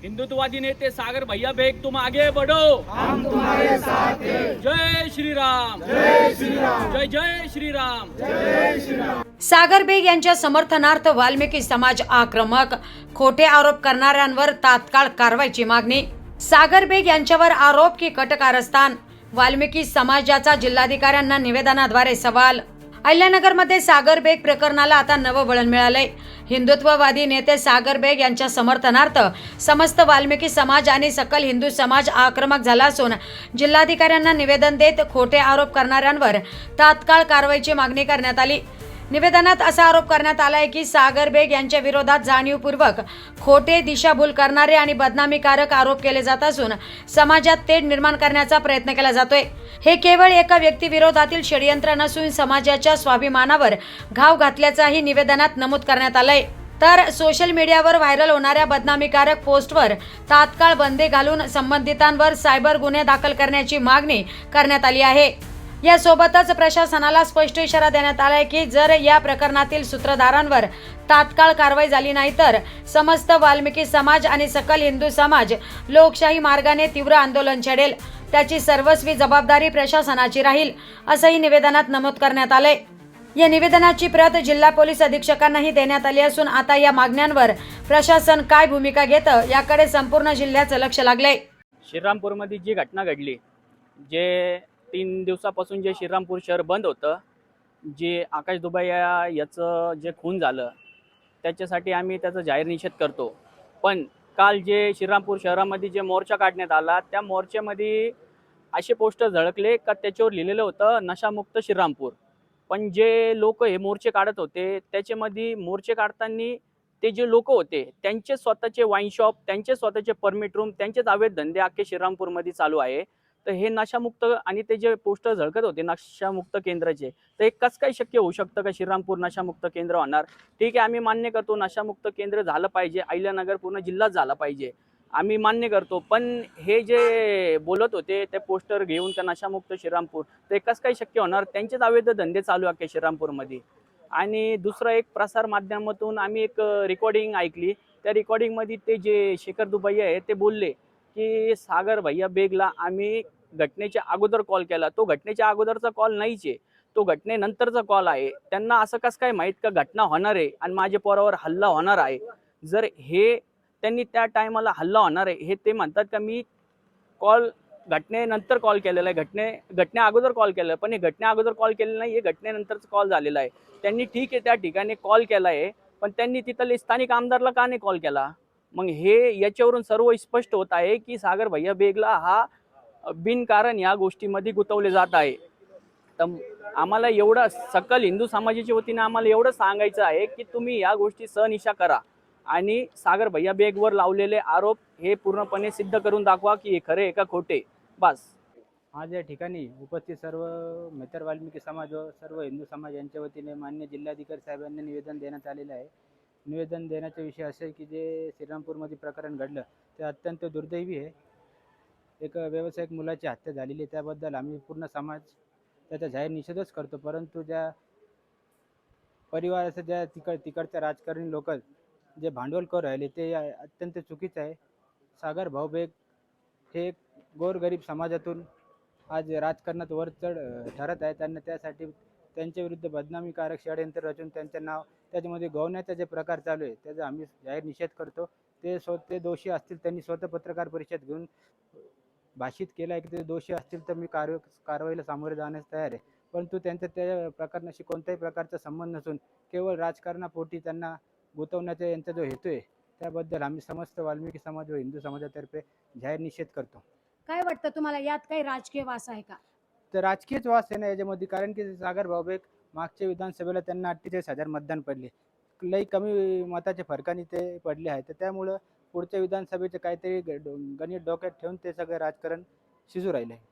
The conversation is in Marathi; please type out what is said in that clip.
हिंदुत्ववादी नेते सागर भैया बेग, तुम आगे बढ़ो, हम तुम्हारे साथ हैं। जय श्री राम, जय श्री राम, जय जय श्री राम, जय श्री राम। सागर बेग यांच्या समर्थनार्थ वाल्मिकी समाज आक्रमक, खोटे आरोप करणाऱ्यांवर तात्काळ कारवाईची मागणी। सागर बेग यांच्यावर आरोप की कट कारस्थान, वाल्मिकी समाजाचा जिल्हाधिकाऱ्यांना निवेदनाद्वारे सवाल। अहिल्यानगरमध्ये सागर बेग प्रकरणाला आता नवं वळण मिळालंय। हिंदुत्ववादी नेते सागर बेग यांच्या समर्थनार्थ समस्त वाल्मिकी समाज आणि सकल हिंदू समाज आक्रमक झाला असून जिल्हाधिकाऱ्यांना निवेदन देत खोटे आरोप करणाऱ्यांवर तात्काळ कारवाईची मागणी करण्यात आली। निवेदनात असा आरोप करण्यात आलाय की सागर बेग यांच्या विरोधात जाणीवपूर्वक खोटे, दिशाभूल करणारे आणि बदनामीकारक आरोप केले जात असून समाजात तेढ निर्माण करण्याचा प्रयत्न केला जातोय। हे केवळ एका व्यक्तिविरोधातील षडयंत्र नसून समाजाच्या स्वाभिमानावर घाव घातल्याचाही निवेदनात नमूद करण्यात आलंय। तर सोशल मीडियावर व्हायरल होणाऱ्या बदनामीकारक पोस्टवर तात्काळ बंदी घालून संबंधितांवर सायबर गुन्हे दाखल करण्याची मागणी करण्यात आली आहे। यासोबतच प्रशासनाला स्पष्ट इशारा देण्यात आलाय की जर या प्रकरणातील सूत्रधारांवर तात्काळ कारवाई झाली नाही तर समस्त वाल्मिकी समाज आणि सकल हिंदू समाज लोकशाही मार्गाने तीव्र आंदोलन छेडेल। त्याची सर्वस्वी जबाबदारी प्रशासनाची राहील, असंही निवेदनात नमूद करण्यात आलंय। या निवेदनाची प्रत जिल्हा पोलीस अधीक्षकांनाही देण्यात आली असून आता या मागण्यांवर प्रशासन काय भूमिका घेतं याकडे संपूर्ण जिल्ह्याचं लक्ष लागलंय। श्रीरामपूरमध्ये जी घटना घडली, जे 3 दिवसापासून जे श्रीरामपूर शहर बंद होतं, जे आकाश दुबे याचं जे खून झालं त्याच्यासाठी आम्ही त्याचा जाहीर निषेध करतो। पण काल जे श्रीरामपूर शहरामध्ये जे मोर्चा काढण्यात आला, त्या मोर्चामध्ये असे पोस्टर झळकले का त्याच्यावर लिहिलेलं होतं नशामुक्त श्रीरामपूर। पण जे लोक हे मोर्चे काढत होते त्याच्यामध्ये मोर्चे काढताना ते जे लोक होते त्यांचे स्वतःचे वाईन शॉप, त्यांचे स्वतःचे परमिट रूम, त्यांचेच अवैध धंदे अख्खे श्रीरामपूरमध्ये चालू आहे। तर हे नशामुक्त आणि ते जे पोस्टर झळकत होते नशामुक्त केंद्राचे, तर हे कसं काय शक्य होऊ शकतं का श्रीरामपूर नशामुक्त केंद्र होणार? ठीक आहे, आम्ही मान्य करतो नशामुक्त केंद्र झालं पाहिजे, अहिल्यानगर पूर्ण जिल्हाच झाला पाहिजे, आम्ही मान्य करतो। पण हे जे बोलत होते ते पोस्टर घेऊन त्या नशामुक्त श्रीरामपूर, ते कसं काय शक्य होणार? त्यांचेच अवैध धंदे चालू आहे श्रीरामपूरमध्ये। आणि दुसरं एक प्रसार माध्यमातून आम्ही एक रेकॉर्डिंग ऐकली, त्या रेकॉर्डिंगमध्ये ते जे शेखर दुबे आहे ते बोलले की सागर भैया बेगला आम्ही घटनेच्या अगोदर कॉल केला। तो घटनेच्या अगोदरचा कॉल नाहीच आहे, तो घटनेनंतरचा कॉल आहे। त्यांना असं कसं काय माहीत का घटना होणार आहे आणि माझ्या पोरावर हल्ला होणार आहे? जर हे त्यांनी त्या टायमाला हल्ला होणार आहे हे ते म्हणतात का मी कॉल घटनेनंतर कॉल केलेला आहे, घटने अगोदर कॉल केला, पण हे घटने अगोदर कॉल केलेला नाही, हे घटनेनंतरचा कॉल झालेला आहे। त्यांनी ठीक आहे त्या ठिकाणी कॉल केला आहे, पण त्यांनी तिथले स्थानिक आमदारला का नाही कॉल केला? मग हे याच्यावरून सर्व स्पष्ट होत आहे की सागर भैया बेगला हा बिनकारण या गोष्टीमध्ये गुंतवले जात आहे। तर आम्हाला एवढं सकल हिंदू समाजाच्या वतीने आम्हाला एवढं सांगायचं आहे की तुम्ही या गोष्टी सहनिशा करा आणि सागर भैया बेगवर लावलेले आरोप हे पूर्णपणे सिद्ध करून दाखवा की हे खरे का खोटे, बस। आज या ठिकाणी उपस्थित सर्व मेतर वाल्मिकी समाज व सर्व हिंदू समाज यांच्या वतीने मान्य जिल्हाधिकारी साहेबांना निवेदन देण्यात आलेलं आहे। निवेदन देण्याचा विषय असा आहे की जे श्रीरामपूरमध्ये प्रकरण घडलं ते अत्यंत दुर्दैवी आहे। एक व्यावसायिक मुलाची हत्या झालेली आहे, त्याबद्दल आम्ही पूर्ण समाज त्याचा जाहीर निषेधच करतो। परंतु ज्या परिवाराचं ज्या तिकडच्या राजकारणी लोक जे भांडवल करू राहिले ते अत्यंत चुकीचं आहे। सागर भाऊ बेग हे गोरगरीब समाजातून आज राजकारणात वर चढ ठरत आहे। त्यांना त्यासाठी त्यांच्या विरुद्ध बदनामीकारक षडयंत्र रचून त्यांचं नाव त्याच्यामध्ये गौण्याचा जे प्रकार चालू आहे त्याचा आम्ही जाहीर निषेध करतो। ते दोषी असतील त्यांनी स्वतः पत्रकार परिषद घेऊन भाषित केलं आहे की ते दोषी असतील तर मी कारवाईला सामोरे जाण्यास तयार आहे। परंतु त्यांचा त्या प्रकरणाशी कोणत्याही प्रकारचा संबंध नसून केवळ राजकारणापोटी त्यांना गुंतवण्याचा यांचा जो हेतू आहे त्याबद्दल आम्ही समस्त वाल्मिकी समाज व हिंदू समाजातर्फे जाहीर निषेध करतो। काय वाटतं तुम्हाला, यात काही राजकीय वास आहे का? तर राजकीयच वास आहे ना याच्यामध्ये, कारण की सागर भाऊ बेग मागच्या विधानसभेला त्यांना 48,000 मतदान पडले, लई कमी मताच्या फरकाने ते पडले आहे। तर त्यामुळं पुढच्या विधानसभेचे काहीतरी गणित डोक्यात ठेवून ते सगळं राजकारण शिजू राहिले आहे।